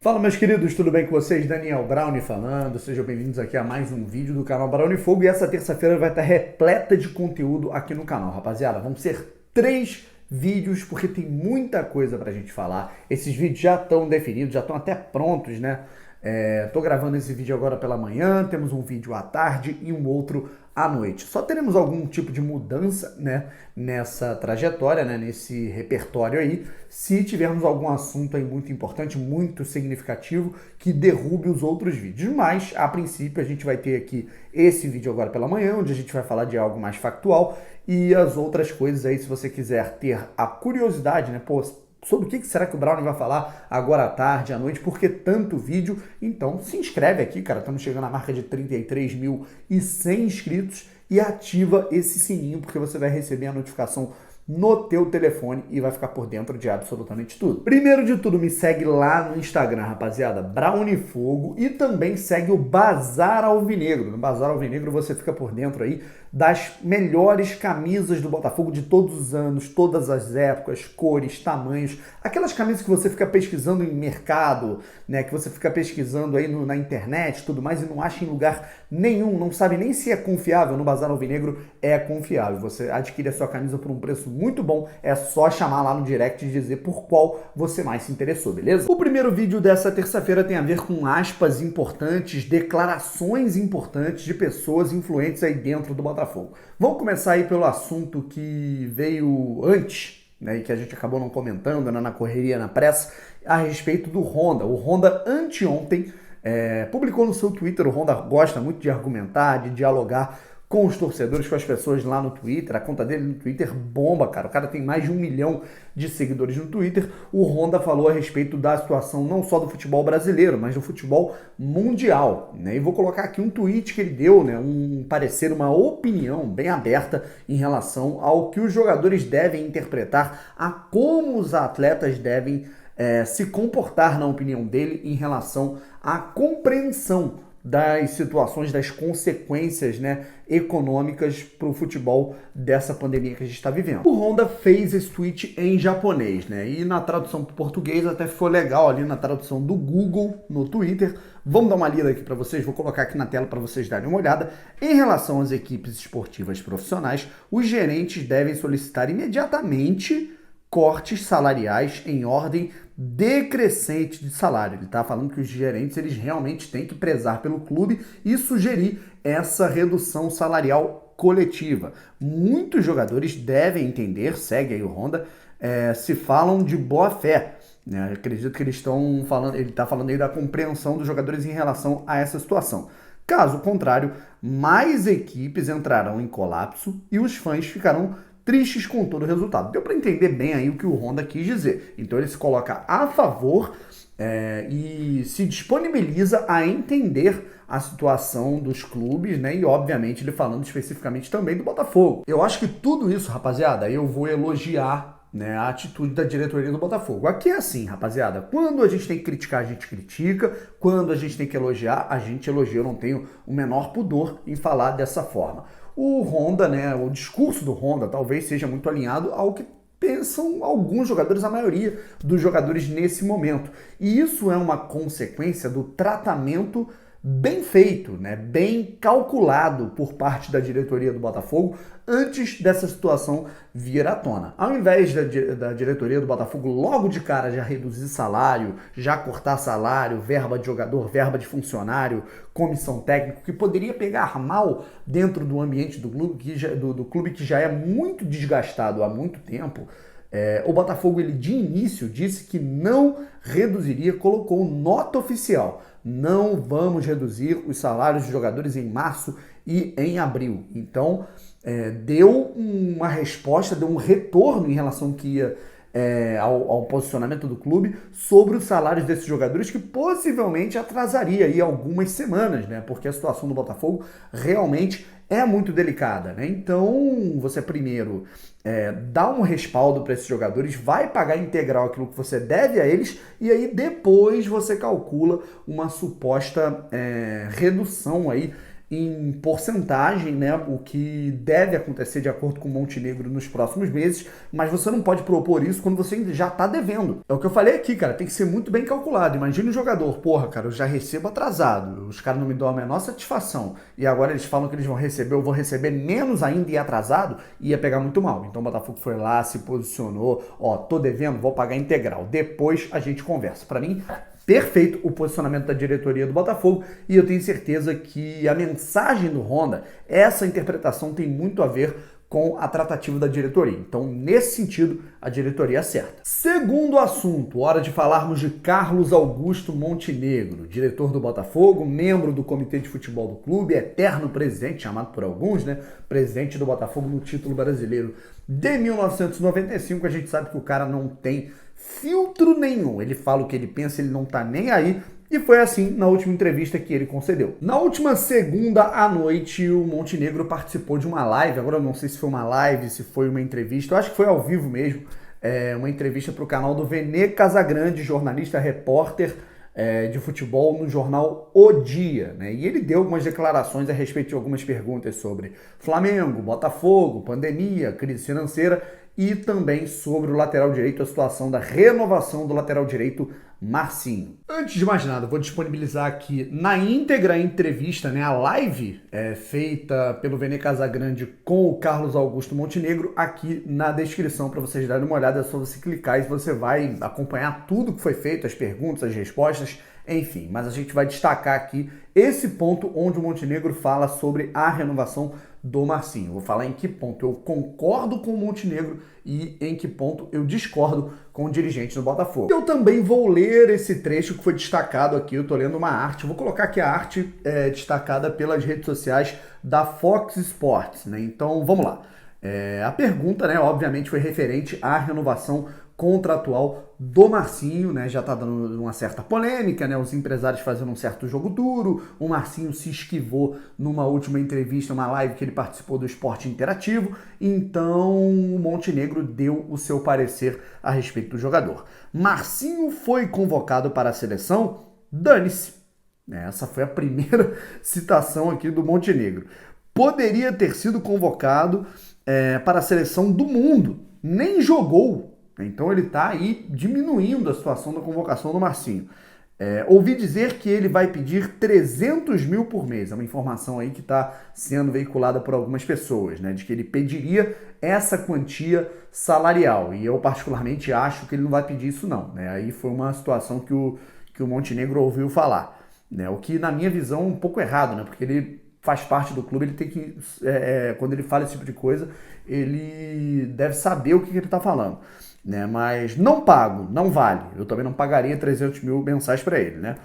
Fala, meus queridos, tudo bem com vocês? Daniel Brownie falando, sejam bem-vindos aqui a mais um vídeo do canal Brownie Fogo e essa terça-feira vai estar repleta de conteúdo aqui no canal, rapaziada. Vão ser 3 vídeos porque tem muita coisa pra gente falar. Esses vídeos já estão definidos, já estão até prontos, né? Tô gravando esse vídeo agora pela manhã, temos um vídeo à tarde e um outro à noite. Só teremos algum tipo de mudança, né, nessa trajetória, né, nesse repertório aí, se tivermos algum assunto aí muito importante, muito significativo, que derrube os outros vídeos. Mas, a princípio, a gente vai ter aqui esse vídeo agora pela manhã, onde a gente vai falar de algo mais factual, e as outras coisas aí, se você quiser ter a curiosidade, né, pô, sobre o que será que o Brownie vai falar agora à tarde, à noite, por que tanto vídeo? Então se inscreve aqui, cara, estamos chegando à marca de 33.100 inscritos e ativa esse sininho, porque você vai receber a notificação no teu telefone e vai ficar por dentro de absolutamente tudo. Primeiro de tudo, me segue lá no Instagram, rapaziada, Brownie Fogo, e também segue o Bazar Alvinegro. No Bazar Alvinegro você fica por dentro aí das melhores camisas do Botafogo de todos os anos, todas as épocas, cores, tamanhos, aquelas camisas que você fica pesquisando em mercado, né, que você fica pesquisando aí na internet, tudo mais, e não acha em lugar nenhum, não sabe nem se é confiável. No Bazar Alvinegro é confiável. Você adquire a sua camisa por um preço muito bom, é só chamar lá no direct e dizer por qual você mais se interessou, beleza? O primeiro vídeo dessa terça-feira tem a ver com aspas importantes, declarações importantes de pessoas influentes aí dentro do Botafogo. Vamos começar aí pelo assunto que veio antes, né, e que a gente acabou não comentando, né, na correria, na pressa, a respeito do Honda. O Honda anteontem publicou no seu Twitter. O Honda gosta muito de argumentar, de dialogar com os torcedores, com as pessoas lá no Twitter. A conta dele no Twitter bomba, cara. O cara tem mais de 1 milhão de seguidores no Twitter. O Honda falou a respeito da situação não só do futebol brasileiro, mas do futebol mundial, né? E vou colocar aqui um tweet que ele deu, né? Um parecer, uma opinião bem aberta em relação ao que os jogadores devem interpretar, a como os atletas devem se comportar, na opinião dele, em relação à compreensão das situações, das consequências, né, econômicas para o futebol dessa pandemia que a gente está vivendo. O Honda fez esse tweet em japonês, né, e na tradução para o português até ficou legal ali na tradução do Google no Twitter. Vamos dar uma lida aqui para vocês, vou colocar aqui na tela para vocês darem uma olhada. Em relação às equipes esportivas profissionais, os gerentes devem solicitar imediatamente cortes salariais em ordem decrescente de salário. Ele está falando que os gerentes eles realmente têm que prezar pelo clube e sugerir essa redução salarial coletiva. Muitos jogadores devem entender, segue aí o Honda, se falam de boa fé, né? Acredito que eles estão falando, ele está falando aí da compreensão dos jogadores em relação a essa situação. Caso contrário, mais equipes entrarão em colapso e os fãs ficarão tristes com todo o resultado. Deu para entender bem aí o que o Honda quis dizer. Então ele se coloca a favor e se disponibiliza a entender a situação dos clubes, né? E obviamente ele falando especificamente também do Botafogo. Eu acho que tudo isso, rapaziada, eu vou elogiar, né, a atitude da diretoria do Botafogo. Aqui é assim, rapaziada, quando a gente tem que criticar, a gente critica, quando a gente tem que elogiar, a gente elogia. Eu não tenho o menor pudor em falar dessa forma. O Honda, né, o discurso do Honda talvez seja muito alinhado ao que pensam alguns jogadores, a maioria dos jogadores nesse momento. E isso é uma consequência do tratamento bem feito, né, bem calculado por parte da diretoria do Botafogo antes dessa situação vir à tona. Ao invés da diretoria do Botafogo logo de cara já reduzir salário, já cortar salário, verba de jogador, verba de funcionário, comissão técnica, que poderia pegar mal dentro do ambiente do clube que já é muito desgastado há muito tempo, o Botafogo ele de início disse que não reduziria, colocou nota oficial: não vamos reduzir os salários dos jogadores em março e em abril. Então, deu uma resposta, deu um retorno em relação que ia ao posicionamento do clube sobre os salários desses jogadores, que possivelmente atrasaria aí algumas semanas, né? Porque a situação do Botafogo realmente é muito delicada, né? Então, você primeiro dá um respaldo para esses jogadores, vai pagar integral aquilo que você deve a eles, e aí depois você calcula uma suposta redução aí em porcentagem, né, o que deve acontecer de acordo com o Montenegro nos próximos meses, mas você não pode propor isso quando você já está devendo. É o que eu falei aqui, cara, tem que ser muito bem calculado. Imagina o jogador, porra, cara, eu já recebo atrasado, os caras não me dão a menor satisfação, e agora eles falam que eles vão receber, eu vou receber menos ainda e atrasado, ia pegar muito mal. Então o Botafogo foi lá, se posicionou, ó, tô devendo, vou pagar integral, depois a gente conversa. Para mim, perfeito o posicionamento da diretoria do Botafogo, e eu tenho certeza que a mensagem do Honda, essa interpretação tem muito a ver com a tratativa da diretoria. Então, nesse sentido, a diretoria acerta. Segundo assunto, hora de falarmos de Carlos Augusto Montenegro, diretor do Botafogo, membro do comitê de futebol do clube, eterno presidente, chamado por alguns, né? Presidente do Botafogo no título brasileiro de 1995. A gente sabe que o cara não tem filtro nenhum. Ele fala o que ele pensa, ele não tá nem aí. E foi assim na última entrevista que ele concedeu. Na última segunda à noite, o Montenegro participou de uma live. Agora eu não sei se foi uma live, se foi uma entrevista. Eu acho que foi ao vivo mesmo. Uma entrevista para o canal do Vene Casagrande, jornalista, repórter de futebol no jornal O Dia, né? E ele deu algumas declarações a respeito de algumas perguntas sobre Flamengo, Botafogo, pandemia, crise financeira e também sobre o lateral direito, a situação da renovação do lateral direito Marcinho. Antes de mais nada, vou disponibilizar aqui na íntegra a entrevista, né, a live feita pelo Vene Casagrande com o Carlos Augusto Montenegro aqui na descrição para vocês darem uma olhada. É só você clicar e você vai acompanhar tudo que foi feito, as perguntas, as respostas, enfim. Mas a gente vai destacar aqui esse ponto onde o Montenegro fala sobre a renovação do Marcinho. Vou falar em que ponto eu concordo com o Montenegro e em que ponto eu discordo com o dirigente do Botafogo. Eu também vou ler esse trecho que foi destacado aqui. Eu tô lendo uma arte, vou colocar aqui a arte destacada pelas redes sociais da Fox Sports, né? Então vamos lá. A pergunta, né, obviamente foi referente à renovação contratual do Marcinho, né? Já tá dando uma certa polêmica, né? Os empresários fazendo um certo jogo duro. O Marcinho se esquivou numa última entrevista, uma live que ele participou do Esporte Interativo. Então o Montenegro deu o seu parecer a respeito do jogador. Marcinho foi convocado para a seleção? Dane-se. Essa foi a primeira citação aqui do Montenegro. Poderia ter sido convocado para a seleção do mundo. Nem jogou. Então ele está aí diminuindo a situação da convocação do Marcinho. Ouvi dizer que ele vai pedir 300 mil por mês. É uma informação aí que está sendo veiculada por algumas pessoas, né? De que ele pediria essa quantia salarial. E eu particularmente acho que ele não vai pedir isso não, né? Aí foi uma situação que o Montenegro ouviu falar, né? O que na minha visão é um pouco errado, né? Porque ele faz parte do clube, ele tem que, quando ele fala esse tipo de coisa, ele deve saber o que ele está falando, né? Mas não pago, não vale. Eu também não pagaria 300 mil mensais para ele, né?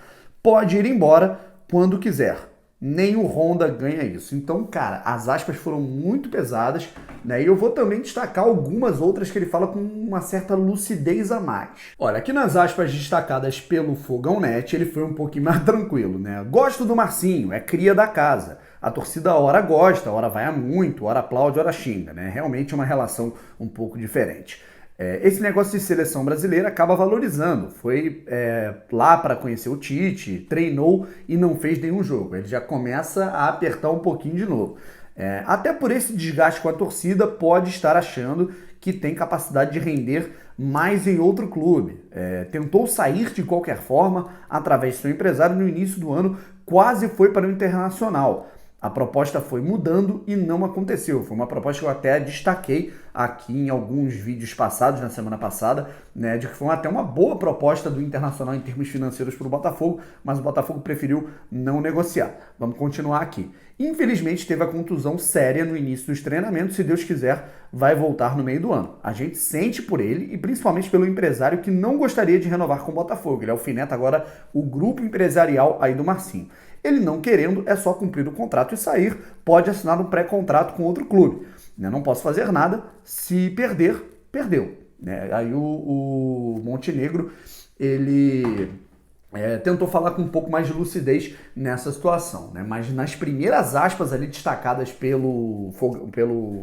Pode ir embora quando quiser. Nem o Honda ganha isso. Então, cara, as aspas foram muito pesadas, né? E eu vou também destacar algumas outras que ele fala com uma certa lucidez a mais. Olha, aqui nas aspas destacadas pelo Fogão Net, ele foi um pouquinho mais tranquilo, né? Gosto do Marcinho, é cria da casa. A torcida ora gosta, ora vai a muito, ora aplaude, ora xinga, né? Realmente é uma relação um pouco diferente. Esse negócio de seleção brasileira acaba valorizando. Foi lá para conhecer o Tite, treinou e não fez nenhum jogo. Ele já começa a apertar um pouquinho de novo. Até por esse desgaste com a torcida, pode estar achando que tem capacidade de render mais em outro clube. Tentou sair de qualquer forma através do seu empresário no início do ano, quase foi para o Internacional. A proposta foi mudando e não aconteceu. Foi uma proposta que eu até destaquei aqui em alguns vídeos passados, na semana passada, né, de que foi até uma boa proposta do Internacional em termos financeiros para o Botafogo, mas o Botafogo preferiu não negociar. Vamos continuar aqui. Infelizmente teve a contusão séria no início dos treinamentos, se Deus quiser vai voltar no meio do ano. A gente sente por ele e principalmente pelo empresário que não gostaria de renovar com o Botafogo. Ele alfineta agora o grupo empresarial aí do Marcinho. Ele não querendo, é só cumprir o contrato e sair, pode assinar um pré-contrato com outro clube. Não posso fazer nada, se perder, perdeu. Aí o Montenegro, ele tentou falar com um pouco mais de lucidez nessa situação, né? Mas nas primeiras aspas ali destacadas pelo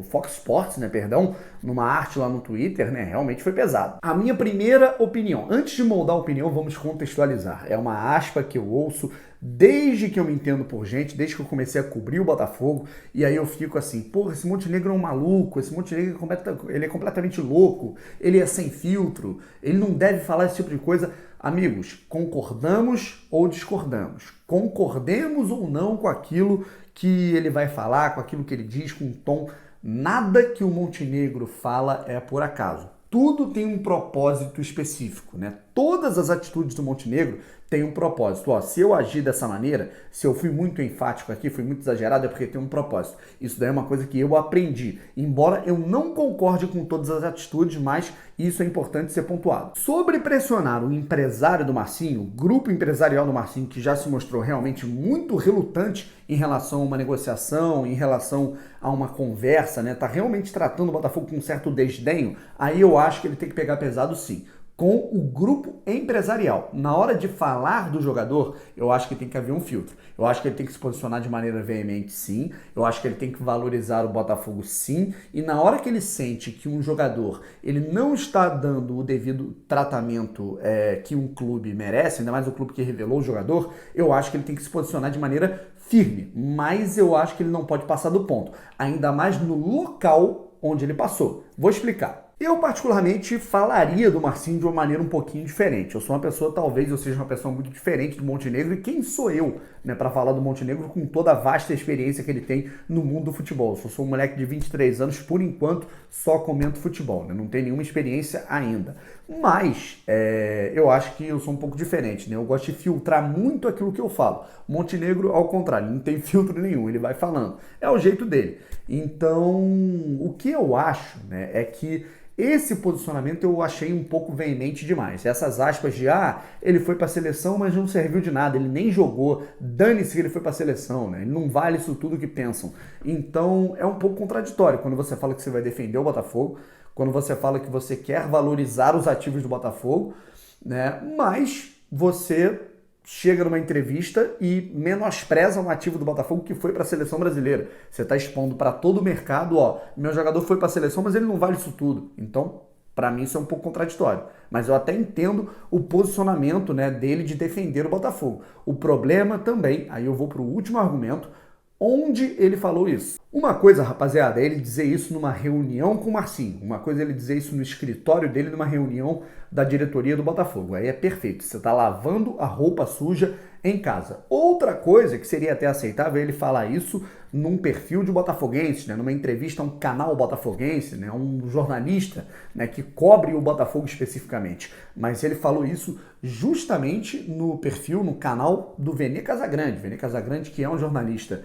Fox Sports, né, perdão, numa arte lá no Twitter, né, realmente foi pesado. A minha primeira opinião, antes de moldar a opinião, vamos contextualizar. É uma aspa que eu ouço desde que eu me entendo por gente, desde que eu comecei a cobrir o Botafogo, e aí eu fico assim, porra, esse Montenegro é um maluco, esse Montenegro ele é completamente louco, ele é sem filtro, ele não deve falar esse tipo de coisa. Amigos, concordamos ou discordamos? Concordemos ou não com aquilo que ele vai falar, com aquilo que ele diz, com um tom. Nada que o Montenegro fala é por acaso. Tudo tem um propósito específico, né? Todas as atitudes do Montenegro têm um propósito. Ó, se eu agir dessa maneira, se eu fui muito enfático aqui, fui muito exagerado, é porque tem um propósito. Isso daí é uma coisa que eu aprendi. Embora eu não concorde com todas as atitudes, mas isso é importante ser pontuado. Sobre pressionar o empresário do Marcinho, o grupo empresarial do Marcinho, que já se mostrou realmente muito relutante em relação a uma negociação, em relação a uma conversa, né? Tá realmente tratando o Botafogo com um certo desdenho, aí eu acho que ele tem que pegar pesado sim. Com o grupo empresarial. Na hora de falar do jogador, eu acho que tem que haver um filtro. Eu acho que ele tem que se posicionar de maneira veemente, sim. Eu acho que ele tem que valorizar o Botafogo, sim. E na hora que ele sente que um jogador ele não está dando o devido tratamento que um clube merece, ainda mais o clube que revelou o jogador, eu acho que ele tem que se posicionar de maneira firme. Mas eu acho que ele não pode passar do ponto. Ainda mais no local onde ele passou. Vou explicar. Eu, particularmente, falaria do Marcinho de uma maneira um pouquinho diferente. Eu sou uma pessoa, talvez eu seja uma pessoa muito diferente do Montenegro, e quem sou eu, né, para falar do Montenegro com toda a vasta experiência que ele tem no mundo do futebol? Eu sou um moleque de 23 anos, por enquanto, só comento futebol, né? Não tenho nenhuma experiência ainda. Mas eu acho que eu sou um pouco diferente, né? Eu gosto de filtrar muito aquilo que eu falo. O Montenegro, ao contrário, não tem filtro nenhum, ele vai falando. É o jeito dele. Então, o que eu acho, né, é que esse posicionamento eu achei um pouco veemente demais. Essas aspas de, ele foi para a seleção, mas não serviu de nada, ele nem jogou, dane-se que ele foi para a seleção, né? Ele não vale isso tudo que pensam. Então, é um pouco contraditório quando você fala que você vai defender o Botafogo, quando você fala que você quer valorizar os ativos do Botafogo, né? Mas você chega numa entrevista e menospreza um ativo do Botafogo que foi para a seleção brasileira. Você está expondo para todo o mercado, meu jogador foi para a seleção, mas ele não vale isso tudo. Então, para mim isso é um pouco contraditório. Mas eu até entendo o posicionamento, né, dele de defender o Botafogo. O problema também, aí eu vou para o último argumento, onde ele falou isso. Uma coisa, rapaziada, é ele dizer isso numa reunião com o Marcinho. Uma coisa é ele dizer isso no escritório dele, numa reunião da diretoria do Botafogo. Aí é perfeito. Você está lavando a roupa suja em casa. Outra coisa que seria até aceitável é ele falar isso num perfil de botafoguense, né? Numa entrevista a um canal botafoguense, né? Um jornalista, né, que cobre o Botafogo especificamente. Mas ele falou isso justamente no perfil, no canal do Vene Casagrande. Vene Casagrande, que é um jornalista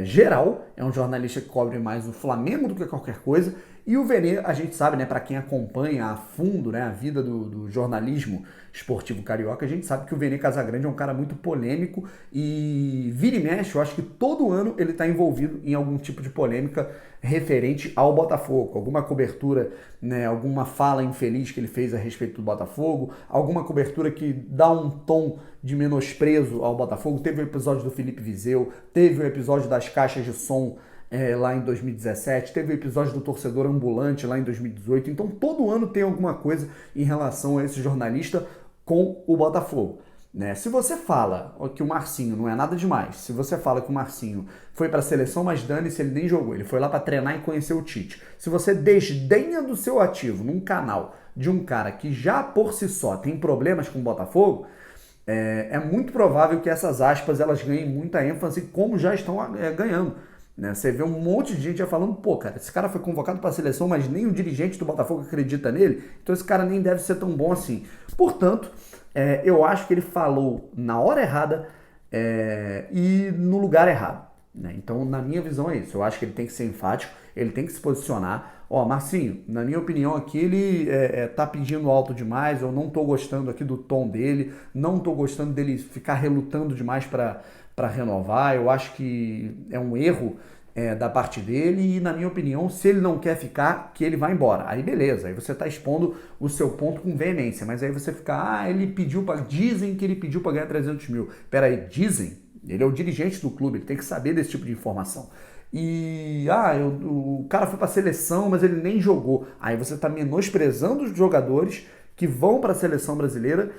geral, é um jornalista que cobre mais o Flamengo do que qualquer coisa. E o Vene, a gente sabe, né, para quem acompanha a fundo, né, a vida do jornalismo esportivo carioca, a gente sabe que o Vene Casagrande é um cara muito polêmico e vira e mexe, eu acho que todo ano ele está envolvido em algum tipo de polêmica referente ao Botafogo, alguma cobertura, né, alguma fala infeliz que ele fez a respeito do Botafogo, alguma cobertura que dá um tom de menosprezo ao Botafogo. Teve o episódio do Felipe Viseu, teve o episódio das caixas de som lá em 2017, teve o episódio do torcedor ambulante lá em 2018, então todo ano tem alguma coisa em relação a esse jornalista com o Botafogo. Né? Se você fala que o Marcinho não é nada demais, se você fala que o Marcinho foi para a seleção, mas dane-se, ele nem jogou, ele foi lá para treinar e conhecer o Tite. Se você desdenha do seu ativo num canal de um cara que já por si só tem problemas com o Botafogo, é muito provável que essas aspas elas ganhem muita ênfase, como já estão ganhando. Né? Você vê um monte de gente já falando, cara, esse cara foi convocado para a seleção, mas nem o dirigente do Botafogo acredita nele, então esse cara nem deve ser tão bom assim. Portanto, eu acho que ele falou na hora errada e no lugar errado. Né? Então, na minha visão é isso. Eu acho que ele tem que ser enfático, ele tem que se posicionar. Marcinho, na minha opinião aqui, ele tá pedindo alto demais, eu não tô gostando aqui do tom dele, não tô gostando dele ficar relutando demais para renovar. Eu acho que é um erro da parte dele e, na minha opinião, se ele não quer ficar, que ele vá embora. Aí beleza, aí você está expondo o seu ponto com veemência, mas aí você fica, dizem que ele pediu para ganhar 300 mil. Peraí, dizem? Ele é o dirigente do clube, ele tem que saber desse tipo de informação. E, o cara foi para a seleção, mas ele nem jogou. Aí você está menosprezando os jogadores que vão para a seleção brasileira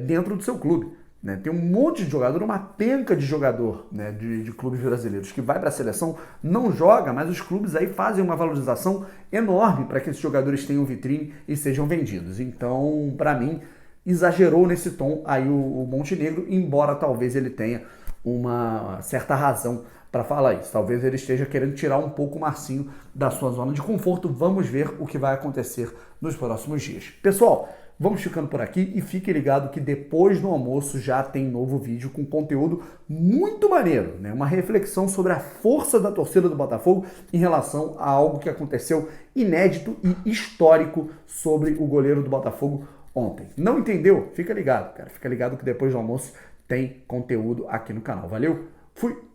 dentro do seu clube. né? Tem um monte de jogador, uma penca de jogador, né, de clubes brasileiros que vai para a seleção, não joga, mas os clubes aí fazem uma valorização enorme para que esses jogadores tenham vitrine e sejam vendidos. Então, para mim, exagerou nesse tom aí o Montenegro, embora talvez ele tenha uma certa razão para falar isso. Talvez ele esteja querendo tirar um pouco o Marcinho da sua zona de conforto. Vamos ver o que vai acontecer nos próximos dias. Pessoal, vamos ficando por aqui e fique ligado que depois do almoço já tem novo vídeo com conteúdo muito maneiro, né? Uma reflexão sobre a força da torcida do Botafogo em relação a algo que aconteceu inédito e histórico sobre o goleiro do Botafogo ontem. Não entendeu? Fica ligado, cara. Fica ligado que depois do almoço tem conteúdo aqui no canal. Valeu? Fui!